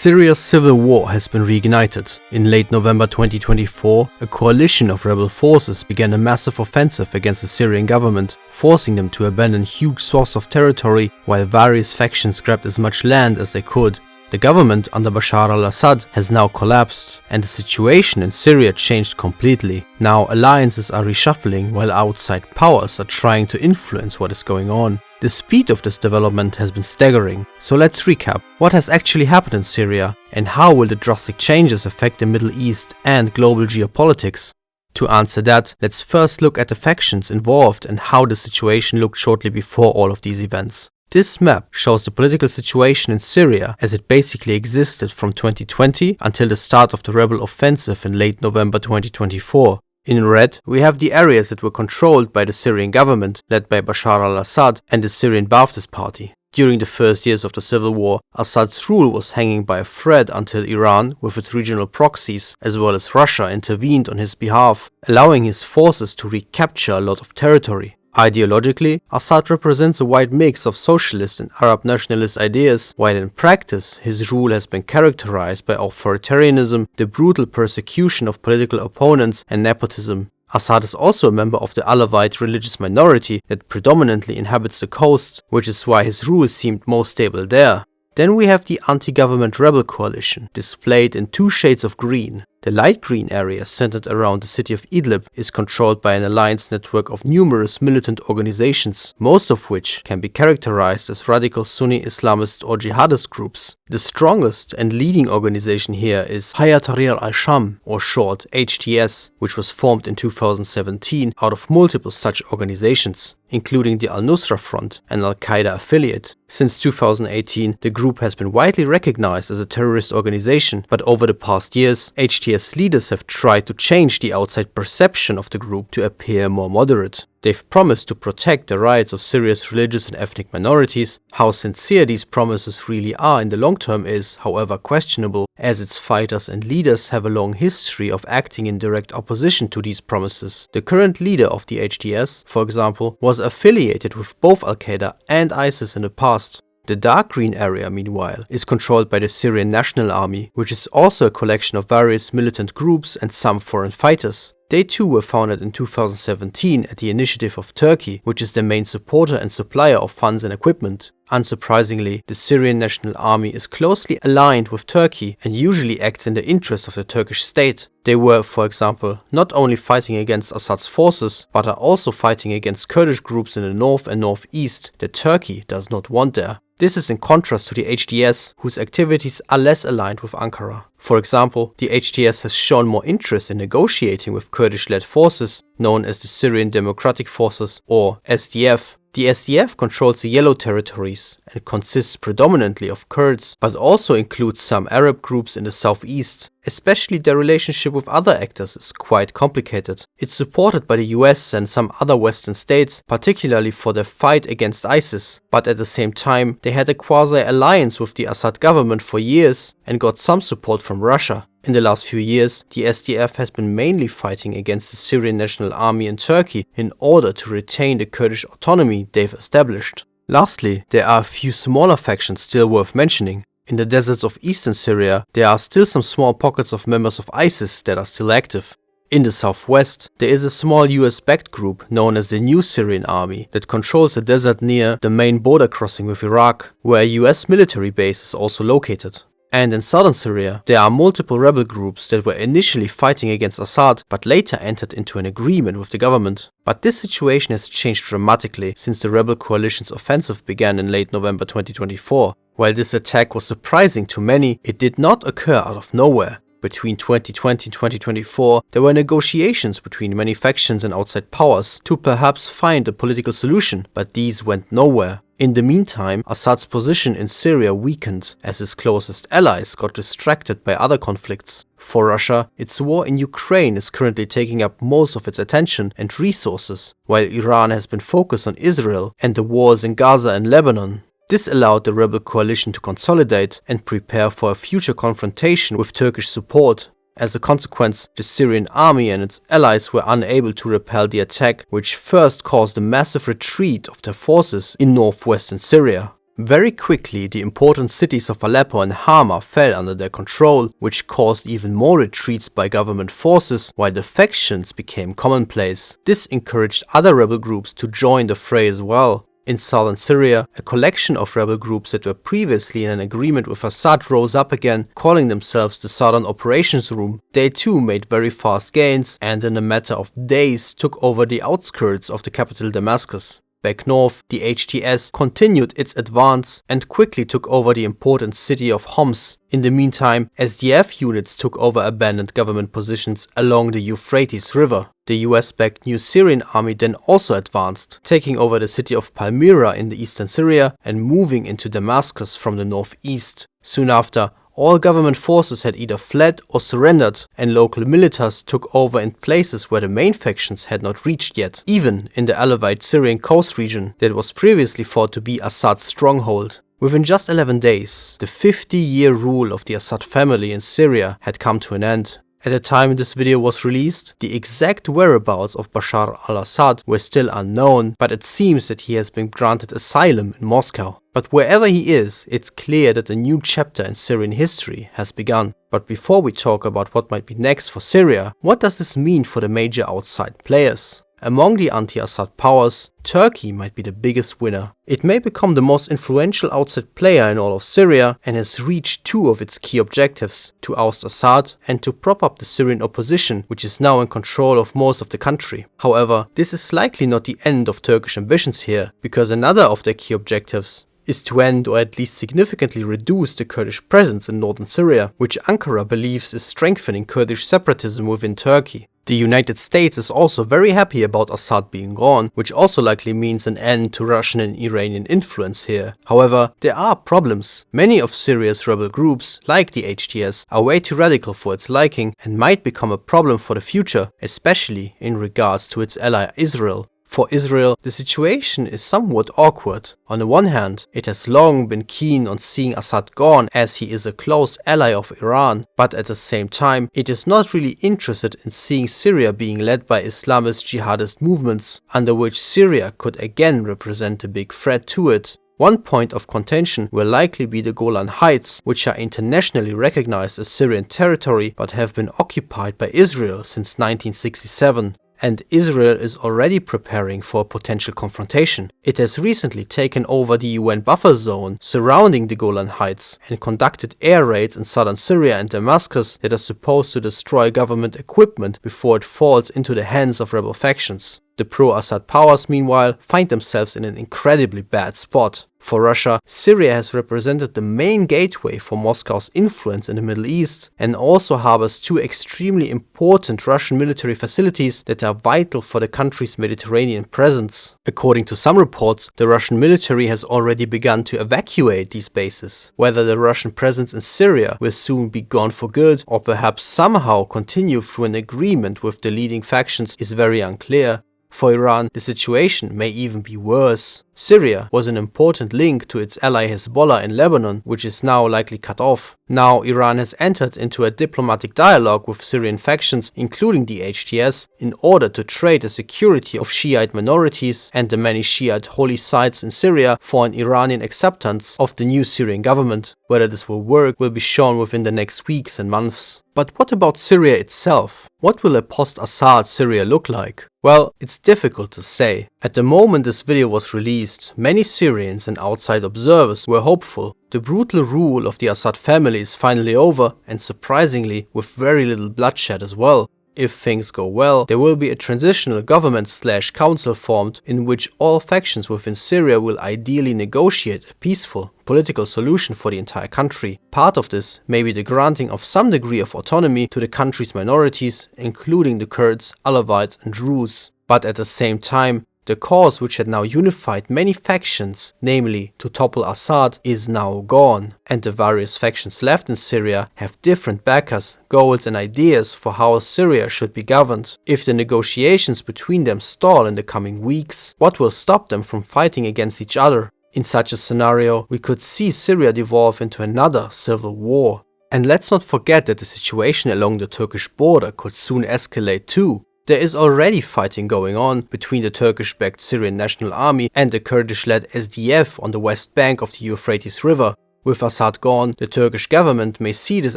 Syria's civil war has been reignited. In late November 2024, a coalition of rebel forces began a massive offensive against the Syrian government, forcing them to abandon huge swaths of territory while various factions grabbed as much land as they could. The government under Bashar al-Assad has now collapsed, and the situation in Syria changed completely. Now alliances are reshuffling while outside powers are trying to influence what is going on. The speed of this development has been staggering, so let's recap what has actually happened in Syria and how will the drastic changes affect the Middle East and global geopolitics. To answer that, let's first look at the factions involved and how the situation looked shortly before all of these events. This map shows the political situation in Syria as it basically existed from 2020 until the start of the rebel offensive in late November 2024. In red, we have the areas that were controlled by the Syrian government, led by Bashar al-Assad and the Syrian Ba'athist Party. During the first years of the civil war, Assad's rule was hanging by a thread until Iran, with its regional proxies, as well as Russia, intervened on his behalf, allowing his forces to recapture a lot of territory. Ideologically, Assad represents a wide mix of socialist and Arab nationalist ideas, while in practice, his rule has been characterized by authoritarianism, the brutal persecution of political opponents, and nepotism. Assad is also a member of the Alawite religious minority that predominantly inhabits the coast, which is why his rule seemed most stable there. Then we have the anti-government rebel coalition, displayed in two shades of green. The light green area, centered around the city of Idlib, is controlled by an alliance network of numerous militant organizations, most of which can be characterized as radical Sunni Islamist or jihadist groups. The strongest and leading organization here is Hayat Tahrir al-Sham, or short HTS, which was formed in 2017 out of multiple such organizations, including the Al-Nusra Front, an Al-Qaeda affiliate. Since 2018, the group has been widely recognized as a terrorist organization, but over the past years, HTS leaders have tried to change the outside perception of the group to appear more moderate. They've promised to protect the rights of Syria's religious and ethnic minorities. How sincere these promises really are in the long term is, however, questionable, as its fighters and leaders have a long history of acting in direct opposition to these promises. The current leader of the HTS, for example, was affiliated with both Al-Qaeda and ISIS in the past. The dark green area, meanwhile, is controlled by the Syrian National Army, which is also a collection of various militant groups and some foreign fighters. They too were founded in 2017 at the initiative of Turkey, which is the main supporter and supplier of funds and equipment. Unsurprisingly, the Syrian National Army is closely aligned with Turkey and usually acts in the interest of the Turkish state. They were, for example, not only fighting against Assad's forces, but are also fighting against Kurdish groups in the north and northeast that Turkey does not want there. This is in contrast to the HTS, whose activities are less aligned with Ankara. For example, the HTS has shown more interest in negotiating with Kurdish-led forces, known as the Syrian Democratic Forces, or SDF. The SDF controls the Yellow Territories and consists predominantly of Kurds, but also includes some Arab groups in the southeast. Especially their relationship with other actors is quite complicated. It's supported by the US and some other Western states, particularly for their fight against ISIS, but at the same time they had a quasi-alliance with the Assad government for years and got some support from Russia. In the last few years, the SDF has been mainly fighting against the Syrian National Army in Turkey in order to retain the Kurdish autonomy they've established. Lastly, there are a few smaller factions still worth mentioning. In the deserts of eastern Syria, there are still some small pockets of members of ISIS that are still active. In the southwest, there is a small US-backed group known as the New Syrian Army that controls a desert near the main border crossing with Iraq, where a US military base is also located. And in southern Syria, there are multiple rebel groups that were initially fighting against Assad but later entered into an agreement with the government. But this situation has changed dramatically since the rebel coalition's offensive began in late November 2024. While this attack was surprising to many, it did not occur out of nowhere. Between 2020 and 2024, there were negotiations between many factions and outside powers to perhaps find a political solution, but these went nowhere. In the meantime, Assad's position in Syria weakened as his closest allies got distracted by other conflicts. For Russia, its war in Ukraine is currently taking up most of its attention and resources, while Iran has been focused on Israel and the wars in Gaza and Lebanon. This allowed the rebel coalition to consolidate and prepare for a future confrontation with Turkish support. As a consequence, the Syrian army and its allies were unable to repel the attack, which first caused a massive retreat of their forces in northwestern Syria. Very quickly, the important cities of Aleppo and Hama fell under their control, which caused even more retreats by government forces, while defections became commonplace. This encouraged other rebel groups to join the fray as well. In southern Syria, a collection of rebel groups that were previously in an agreement with Assad rose up again, calling themselves the Southern Operations Room. They too made very fast gains and in a matter of days took over the outskirts of the capital Damascus. Back north, the HTS continued its advance and quickly took over the important city of Homs. In the meantime, SDF units took over abandoned government positions along the Euphrates River. The US-backed new Syrian army then also advanced, taking over the city of Palmyra in the eastern Syria and moving into Damascus from the northeast. Soon after, all government forces had either fled or surrendered, and local militias took over in places where the main factions had not reached yet, even in the Alevite Syrian coast region that was previously thought to be Assad's stronghold. Within just 11 days, the 50-year rule of the Assad family in Syria had come to an end. At the time this video was released, the exact whereabouts of Bashar al-Assad were still unknown, but it seems that he has been granted asylum in Moscow. But wherever he is, it's clear that a new chapter in Syrian history has begun. But before we talk about what might be next for Syria, what does this mean for the major outside players? Among the anti-Assad powers, Turkey might be the biggest winner. It may become the most influential outside player in all of Syria and has reached two of its key objectives: to oust Assad and to prop up the Syrian opposition, which is now in control of most of the country. However, this is likely not the end of Turkish ambitions here, because another of their key objectives is to end or at least significantly reduce the Kurdish presence in northern Syria, which Ankara believes is strengthening Kurdish separatism within Turkey. The United States is also very happy about Assad being gone, which also likely means an end to Russian and Iranian influence here. However, there are problems. Many of Syria's rebel groups, like the HTS, are way too radical for its liking and might become a problem for the future, especially in regards to its ally Israel. For Israel, the situation is somewhat awkward. On the one hand, it has long been keen on seeing Assad gone as he is a close ally of Iran, but at the same time, it is not really interested in seeing Syria being led by Islamist jihadist movements, under which Syria could again represent a big threat to it. One point of contention will likely be the Golan Heights, which are internationally recognized as Syrian territory but have been occupied by Israel since 1967. And Israel is already preparing for a potential confrontation. It has recently taken over the UN buffer zone surrounding the Golan Heights and conducted air raids in southern Syria and Damascus that are supposed to destroy government equipment before it falls into the hands of rebel factions. The pro-Assad powers, meanwhile, find themselves in an incredibly bad spot. For Russia, Syria has represented the main gateway for Moscow's influence in the Middle East and also harbors two extremely important Russian military facilities that are vital for the country's Mediterranean presence. According to some reports, the Russian military has already begun to evacuate these bases. Whether the Russian presence in Syria will soon be gone for good or perhaps somehow continue through an agreement with the leading factions is very unclear. For Iran, the situation may even be worse. Syria was an important link to its ally Hezbollah in Lebanon, which is now likely cut off. Now Iran has entered into a diplomatic dialogue with Syrian factions, including the HTS, in order to trade the security of Shiite minorities and the many Shiite holy sites in Syria for an Iranian acceptance of the new Syrian government. Whether this will work will be shown within the next weeks and months. But what about Syria itself? What will a post-Assad Syria look like? Well, it's difficult to say. At the moment this video was released, many Syrians and outside observers were hopeful. The brutal rule of the Assad family is finally over, and surprisingly with very little bloodshed as well. If things go well, there will be a transitional government/council formed in which all factions within Syria will ideally negotiate a peaceful political solution for the entire country. Part of this may be the granting of some degree of autonomy to the country's minorities, including the Kurds, Alevites and Druze. But at the same time, the cause which had now unified many factions, namely to topple Assad, is now gone, and the various factions left in Syria have different backers, goals and ideas for how Syria should be governed. If the negotiations between them stall in the coming weeks, what will stop them from fighting against each other? In such a scenario, we could see Syria devolve into another civil war. And let's not forget that the situation along the Turkish border could soon escalate too. There is already fighting going on between the Turkish-backed Syrian National Army and the Kurdish-led SDF on the west bank of the Euphrates River. With Assad gone, the Turkish government may see this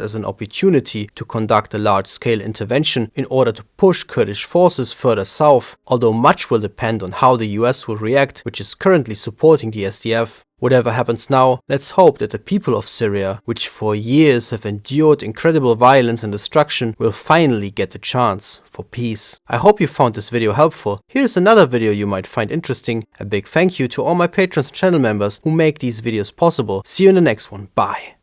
as an opportunity to conduct a large-scale intervention in order to push Kurdish forces further south, although much will depend on how the US will react, which is currently supporting the SDF. Whatever happens now, let's hope that the people of Syria, which for years have endured incredible violence and destruction, will finally get the chance for peace. I hope you found this video helpful. Here's another video you might find interesting. A big thank you to all my patrons and channel members who make these videos possible. See you in the next one. Bye.